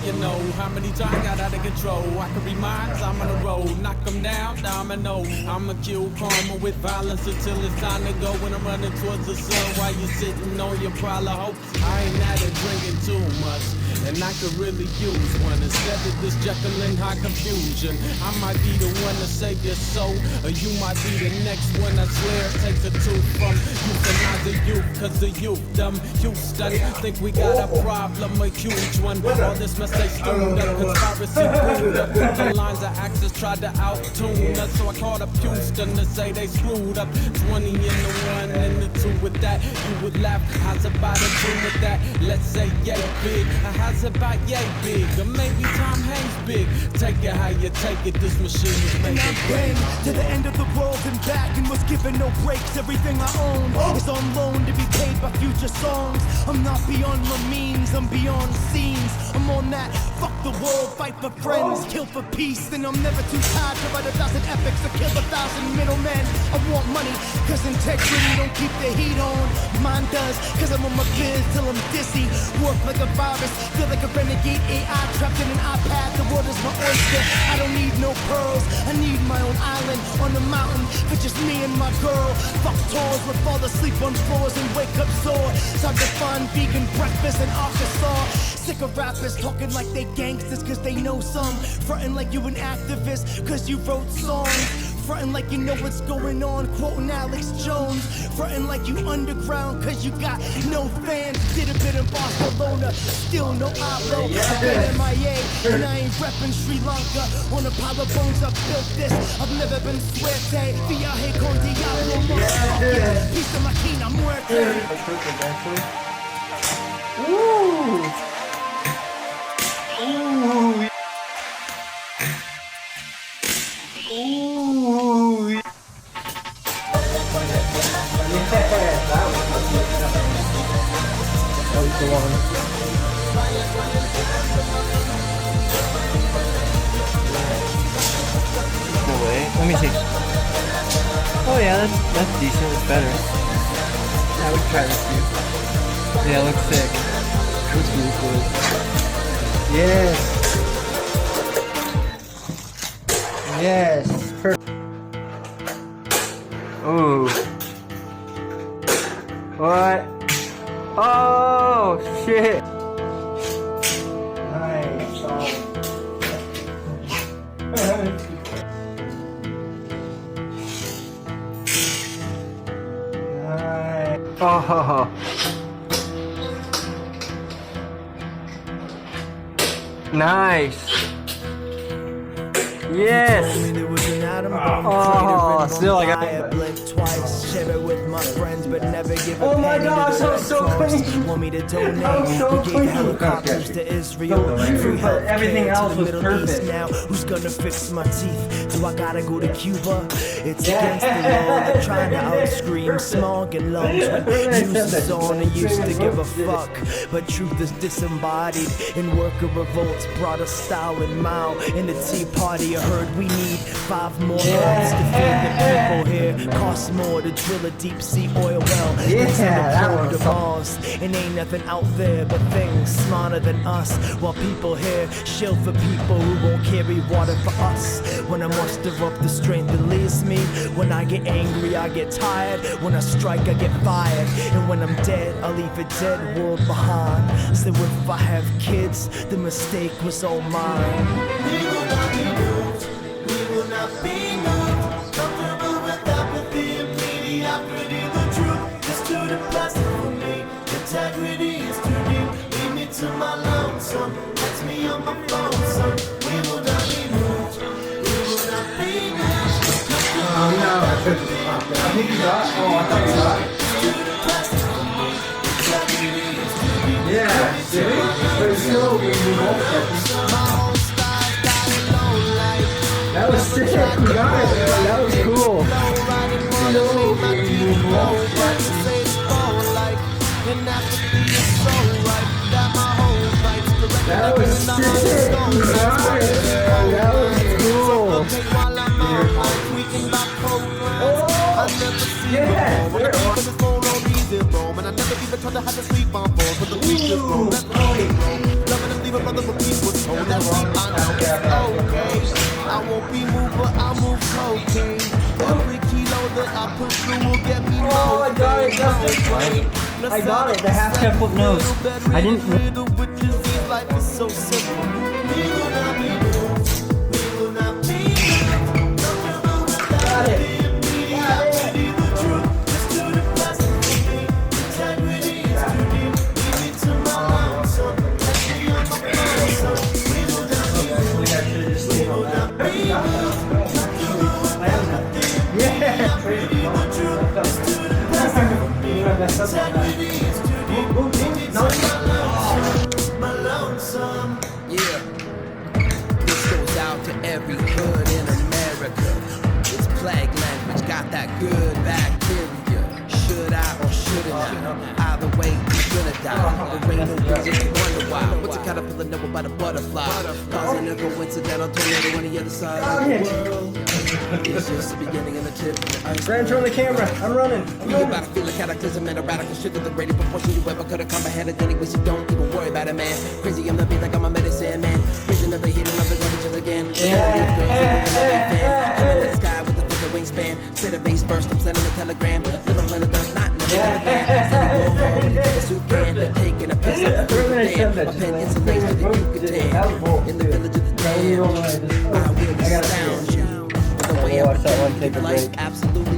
you know how many times I got out of control. I can remind, I'm on the road, knock them down, domino. I'ma kill karma with violence until it's time to go. When I'm running towards the sun while you're sitting on your pile of hopes. I ain't out of drinking too much, and I could really use one. Instead of this Jekyll and Hyde confusion, I might be the one to save your soul, or you might be the next one. I swear it takes a two from euthanize the youth, cause the youth dumb Houston think we got a problem, a huge one. All this mess they stewed up, conspiracy brewed up. The lines of axes tried to out-tune us, so I called up Houston to say they screwed up. 20 in the one and the two with that. You would laugh, how's about a two with that? Let's say yay big, how's about yay big? Or maybe Tom Hanks big. Take it how you take it, this machine is making and I came to the end of the world and back and was given no breaks. Everything I own is on loan to be paid by future songs. I'm not beyond my means, I'm beyond scenes. I'm on that, fuck the world, fight for friends, kill for peace. And I'm never too tired to write 1,000 epics or kill 1,000 middlemen. I want money, cause integrity don't keep the heat on. Mine does, cause I'm on my biz till I'm dizzy. Work like a virus, feel like a renegade AI trapped in an iPad. The world is my oyster, I don't need no pearls. I need my own island on the mountain for just me and my girl. Fuck tours, we'll fall asleep on floors and wake up sore. Time to find vegan breakfast in Arkansas. Sick of rappers talking like they gangsters cause they know some. Frontin' like you an activist cause you wrote songs. Frontin' like you know what's going on, quoting Alex Jones. Frontin' like you underground cause you got no fans. Did a bit in Barcelona, still no Alo. I've been MIA and I ain't reppin' Sri Lanka. On a pile of bones I built this, I've never been suerte. Viaje con Diablo, motherfucker. Piece of máquina muerte. Ooh. Ooh. Ooh. Yeah, that was the one. No way. Let me see. Oh yeah, that's decent. It's better. I would try this too. Yeah, it looks sick. Looks really cool. Yes. Yes. Perfect. Ooh. What? Oh shit. Nice. Nice. Oh. Nice. Yes. Oh, still I got it. Twice, share it with my friends, but never give a oh my gosh, that was so clean. Want me to donate? So we gave helicopters to Israel. Free health everything else was perfect. Now, who's gonna fix my teeth? Do I gotta go to Cuba? It's against the law. They're trying to outscream smog and lungs. When news is on, and used to give a fuck, but truth is disembodied in worker revolts. Brought a Stalin Mao in the Tea Party. I heard we need 5 more months to feed the people here. Costs more to drill a deep sea oil well than send a probe to Mars. And ain't nothing out there but things smarter than us. While people here shield for people who won't carry water for us. When I muster up the strength that leaves me, when I get angry I get tired. When I strike I get fired. And when I'm dead I leave a dead world behind. So if I have kids, the mistake was all mine. We will not be moved, we will not be moved. Comfortable with apathy and mediocrity. The truth is too depressing for me. Integrity is too deep. Lead me to my lonesome. Text me on my phone, son. We will not be moved, we will not be moved. Oh no, I think you got it. Oh, I thought you got it. Yeah, see? But it's still that was sick, you got it, man. That was cool. That was sick, you got it, man. That was cool. Oh, yeah. And I never even tried to have to sleep on board, but the week is wrong. That's all. Loving and leaving brother for peace was That's I know it's okay. I won't be moved, but I'll move cocaine. Every kilo that I put through will get me more. Oh, I got it, Justin. I got it, the half cat flip nose. I didn't. Life is so simple. We will not be moved. We will not be moved. Got it. Yeah, this goes out to every hood in America. It's plague language, got that good bacteria. Should I or shouldn't I? Either way, you're gonna die. There ain't no reason to wonder why. What's a caterpillar know about a butterfly? Causing a coincidental tornado on the other side of the world. It's just the beginning of the tip. Ran from the camera. I'm running. You about to feel a cataclysm and a radical shift of the greatest proportion you ever could have comprehended. Anyway, so don't even worry about it, man. Crazy, I'm the beat like I'm a medicine man. Vision of the heat and of the garbage again. I'm in the sky with a bigger wingspan. Set a base burst, I'm sending a telegram. Little planet does not know. Taking a piss of the dam. My pen insulates to the Yucatan. In the village of the dam, I will astound you. The way I life absolutely